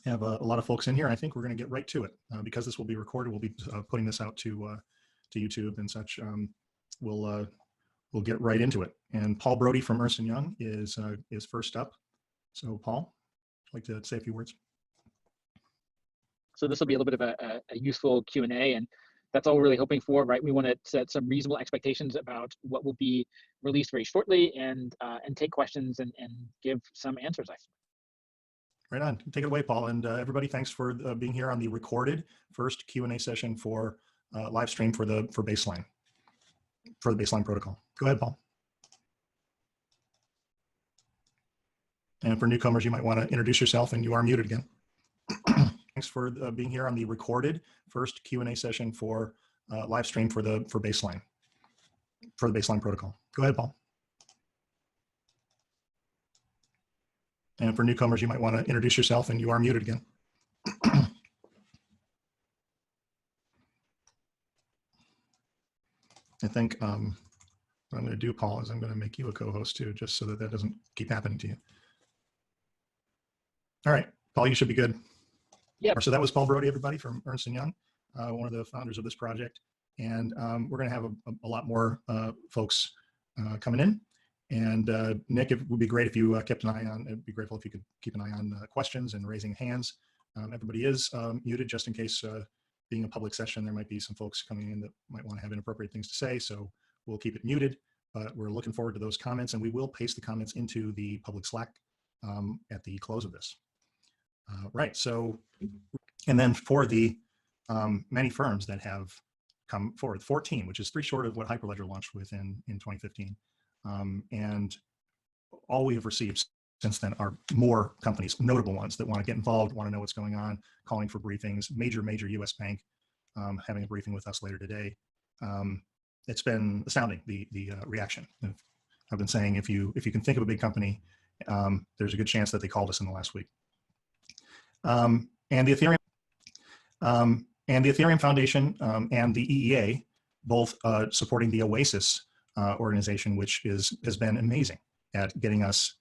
have a lot of folks in here. I think we're going to get right to it because this will be recorded. We'll be putting this out to YouTube and such. We'll get right into it. And Paul Brody from Ernst & Young is first up. So Paul, would you like to say a few words? So this will be a little bit of a useful Q&A, and that's all we're really hoping for, right? We want to set some reasonable expectations about what will be released very shortly, and take questions and give some answers, I think. Right on. Take it away, Paul. And everybody, thanks for being here on the recorded first Q&A session for live stream for Baseline, for the Baseline protocol. Go ahead, Paul. And for newcomers, you might want to introduce yourself, and you are muted again. Thanks for being here on the recorded first Q&A session for live stream for Baseline, for the Baseline protocol. Go ahead, Paul. And for newcomers, you might want to introduce yourself, and you are muted again. I think what I'm going to do, Paul, is I'm going to make you a co-host too, just so that doesn't keep happening to you. All right, Paul, you should be good. Yeah. So that was Paul Brody, everybody, from Ernst & Young, one of the founders of this project. And we're going to have a lot more folks coming in. And Nick, it would be great if you kept an eye on, it'd be grateful if you could keep an eye on questions and raising hands. Everybody is muted just in case, being a public session, there might be some folks coming in that might want to have inappropriate things to say. So we'll keep it muted, but we're looking forward to those comments, and we will paste the comments into the public Slack at the close of this. Right, so, and then for the many firms that have come forward, 14, which is 3 short of what Hyperledger launched with in 2015. And all we have received since then are more companies, notable ones that want to get involved, want to know what's going on, calling for briefings. Major US bank having a briefing with us later today. It's been astounding, the reaction. I've been saying if you can think of a big company, there's a good chance that they called us in the last week. And the Ethereum Foundation and the EEA, both supporting the Oasis organization, which has been amazing at getting us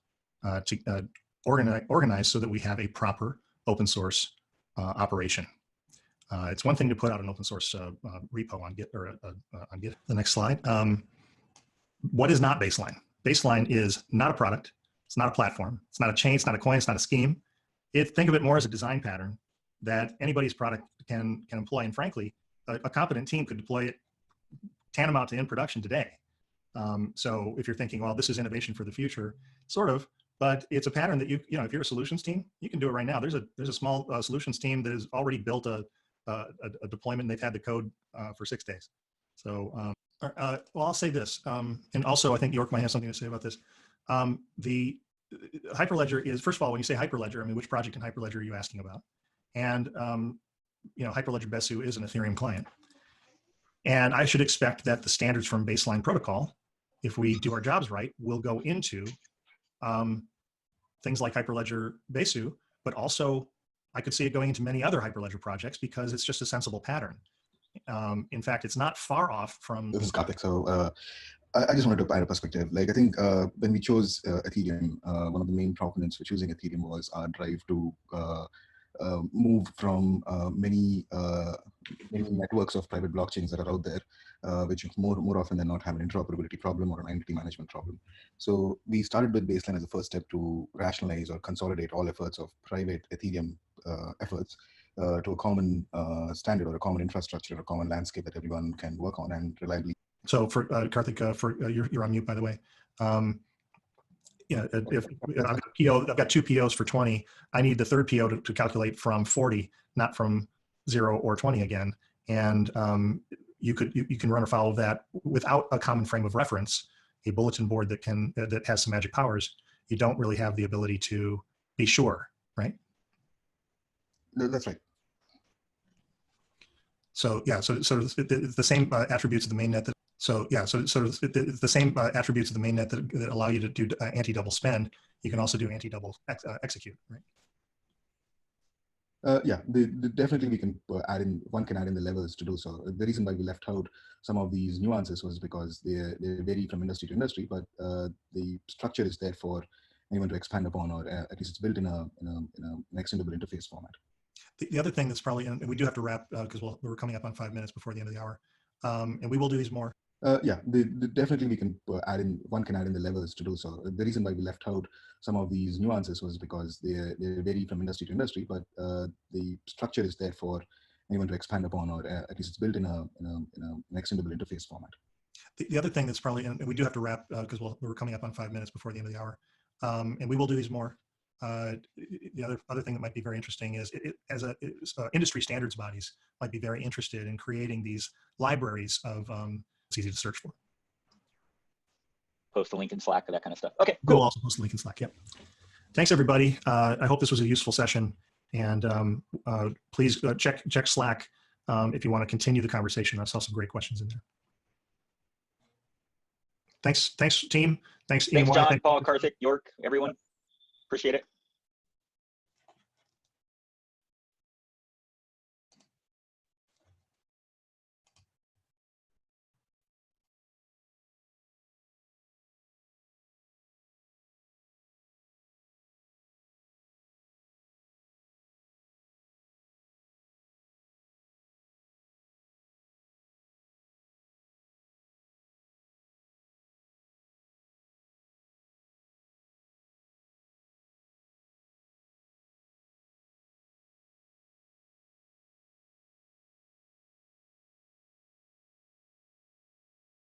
to organize so that we have a proper open source operation. It's one thing to put out an open source repo on Git or on Git. The next slide. What is not Baseline? Baseline is not a product. It's not a platform. It's not a chain. It's not a coin. It's not a scheme. Think of it more as a design pattern that anybody's product can employ. And frankly, a competent team could deploy it tantamount to in production today. So if you're thinking, well, this is innovation for the future, sort of, but it's a pattern that you know, if you're a solutions team, you can do it right now. There's a small solutions team that has already built a deployment. They've had the code for 6 days. So, well, I'll say this, and also I think York might have something to say about this. The Hyperledger is, first of all, when you say Hyperledger, I mean, which project in Hyperledger are you asking about? And you know, Hyperledger Besu is an Ethereum client. And I should expect that the standards from Baseline protocol, if we do our jobs right, will go into things like Hyperledger Besu, but also I could see it going into many other Hyperledger projects because it's just a sensible pattern. In fact, it's not far off from— This is Karthik. So I just wanted to provide a perspective. Like, I think when we chose Ethereum, one of the main proponents for choosing Ethereum was our drive to move from many networks of private blockchains that are out there, which more often than not have an interoperability problem or an identity management problem. So we started with Baseline as the first step to rationalize or consolidate all efforts of private Ethereum efforts to a common standard or a common infrastructure or a common landscape that everyone can work on and reliably. So for Karthik, you're on mute, by the way. Yeah, if I've got 2 POs for 20, I need the third PO to calculate from 40, not from 0 or 20 again. And you can run afoul of that without a common frame of reference, a bulletin board that has some magic powers. You don't really have the ability to be sure, right? That's right. So yeah, so it's the same attributes of the mainnet that. So yeah, so it's the same attributes of the mainnet that allow you to do anti-double spend. You can also do anti-double execute, right? Yeah, definitely we can add in. One can add in the levels to do so. The reason why we left out some of these nuances was because they vary from industry to industry, but the structure is there for anyone to expand upon, or at least it's built in an extendable interface format. The other thing that's probably, and we do have to wrap because we're coming up on 5 minutes before the end of the hour, and we will do these more. Yeah, definitely we can add in, one can add in the levels to do so. The reason why we left out some of these nuances was because they vary from industry to industry, but the structure is there for anyone to expand upon, or at least it's built in an extendable interface format. The other thing that's probably, and we do have to wrap because we're coming up on 5 minutes before the end of the hour, and we will do these more. The other thing that might be very interesting is industry standards bodies might be very interested in creating these libraries of it's easy to search for. Post a link in Slack or that kind of stuff. Okay, We'll cool. also post a link in Slack. Yep. Thanks everybody. I hope this was a useful session, and please check Slack if you want to continue the conversation. I saw some great questions in there. Thanks team. Thanks Thanks, EY. John, Paul, Karthik, York, everyone. Appreciate it.